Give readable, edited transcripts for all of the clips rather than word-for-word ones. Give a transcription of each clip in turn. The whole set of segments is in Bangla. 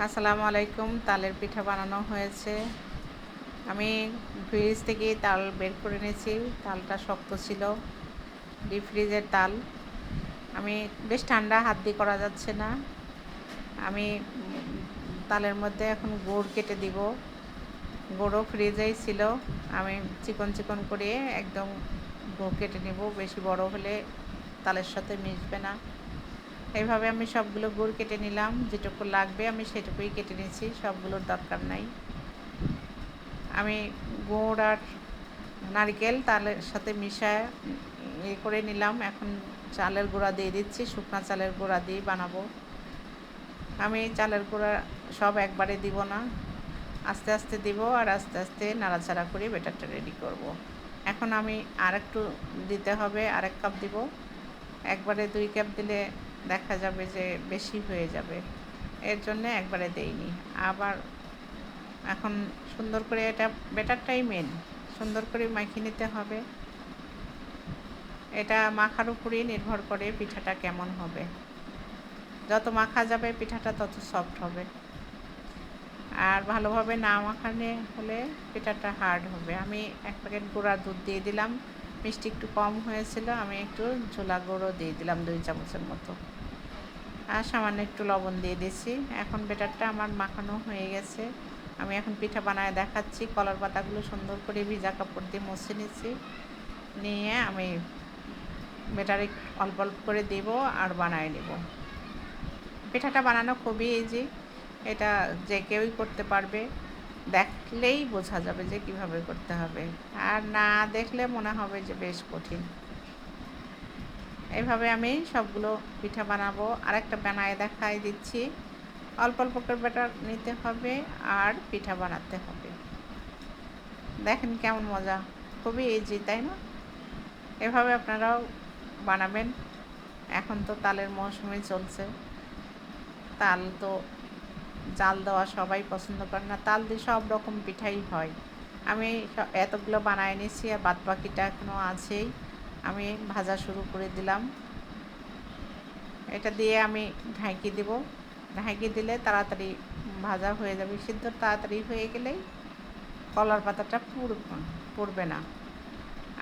আসসালামু আলাইকুম। তালের পিঠা বানানো হয়েছে। আমি ফ্রিজ থেকে তাল বের করে এনেছি। তালটা শক্ত ছিল। ডিপ ফ্রিজের তাল। আমি বেশ ঠান্ডা, হাত দিয়ে করা যাচ্ছে না। আমি তালের মধ্যে এখন গুড় কেটে দিব। গুড়ও ফ্রিজেই ছিল। আমি চিকন চিকন করে একদম গুড় কেটে নেব। বেশি বড় হলে তালের সাথে মিশবে না। এইভাবে আমি সবগুলো গুড় কেটে নিলাম। যেটুকু লাগবে আমি সেটুকুই কেটে নিয়েছি, সবগুলোর দরকার নাই। আমি গুড় আর নারকেল তালের সাথে মিশায় করে নিলাম। এখন চালের গুঁড়া দিয়ে দিচ্ছি। শুকনো চালের গুঁড়া দিয়ে বানাবো। আমি চালের গুঁড়া সব একবারে দিব না, আস্তে আস্তে দিব আর আস্তে আস্তে নাড়াচাড়া করে ব্যাটারটা রেডি করব। এখন আমি আরেকটু দিতে হবে, আরেক কাপ দিব। একবারে 2 কাপ দিলে দেখা যাবে যে বেশি হয়ে যাবে, এর জন্য একবারে দেইনি। আবার এখন সুন্দর করে এটা ব্যাটারটাই মেন, সুন্দর করে মাখিয়ে নিতে হবে। এটা মাখার উপরেই নির্ভর করে পিঠাটা কেমন হবে। যত মাখা যাবে পিঠাটা তত সফট হবে, আর ভালোভাবে না মাখানো হলে পিঠাটা হার্ড হবে। আমি 1 প্যাকেট গুঁড়া দুধ দিয়ে দিলাম। মিষ্টি একটু কম হয়েছিল, আমি একটু ঝোলা গুঁড়ো দিয়ে দিলাম 2 চামচের মতো, আর সামান্য একটু লবণ দিয়ে দিয়েছি। এখন ব্যাটারটা আমার মাখানো হয়ে গেছে। আমি এখন পিঠা বানায় দেখাচ্ছি। কলার পাতাগুলো সুন্দর করে ভিজা কাপড় দিয়ে মুছে নিচ্ছি। নিয়ে আমি ব্যাটারে অল্প অল্প করে দেব আর বানায় নেব। পিঠাটা বানানো খুবই ইজি। এটা যে কেউই করতে পারবে। দেখলেই বোঝা যাবে যে কিভাবে করতে হবে, আর না দেখলে মনে হবে যে বেশ কঠিন। এইভাবে আমি সবগুলো পিঠা বানাবো। আরেকটা বানায় দেখাই দিচ্ছি। অল্প অল্প করে ব্যাটার নিতে হবে আর পিঠা বানাতে হবে। দেখেন কেমন মজা, খুবই ইজি, তাই না? এভাবে আপনারাও বানাবেন। এখন তো তালের মৌসুমে চলছে। তাল তো জাল দেওয়া সবাই পছন্দ করে না, তাল দিয়ে সব রকম পিঠাই হয়। আমি এতগুলো বানায় নিয়েছি আর বাদ বাকিটা এখনও আছেই। আমি ভাজা শুরু করে দিলাম। এটা দিয়ে আমি ঢাকি দেব। ঢাকি দিলে তাড়াতাড়ি ভাজা হয়ে যাবে। সিদ্ধ তাড়াতাড়ি হয়ে গেলেই কলার পাতাটা পুড়বে না।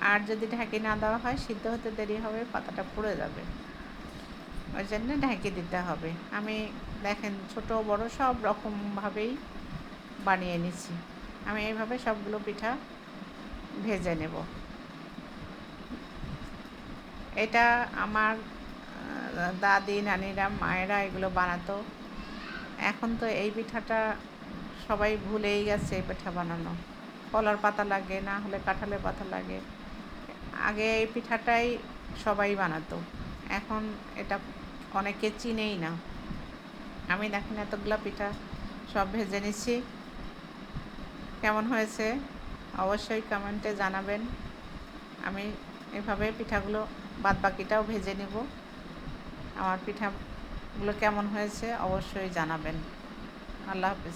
আর যদি ঢাকি না দেওয়া হয় সিদ্ধ হতে দেরি হবে, পাতাটা পুড়ে যাবে। ওই জন্য ঢাকি দিতে হবে। আমি দেখেন ছোট বড় সব রকমভাবেই বানিয়ে নিচ্ছি। আমি এইভাবে সবগুলো পিঠা ভেজে নেব। এটা আমার দাদি, নানিরা, মায়েরা এগুলো বানাতো। এখন তো এই পিঠাটা সবাই ভুলেই গেছে। এই পিঠা বানানো কলার পাতা লাগে, না হলে কাঁঠালের পাতা লাগে। আগে এই পিঠাটাই সবাই বানাতো, এখন এটা অনেকে চিনেই না। আমি দেখেন এতগুলো পিঠা সব ভেজে নিচ্ছি। কেমন হয়েছে অবশ্যই কমেন্টে জানাবেন। আমি এভাবে পিঠাগুলো বাদ বাকিটাও ভেজে নেব। আমার পিঠাগুলো কেমন হয়েছে অবশ্যই জানাবেন। আল্লাহ হাফেজ।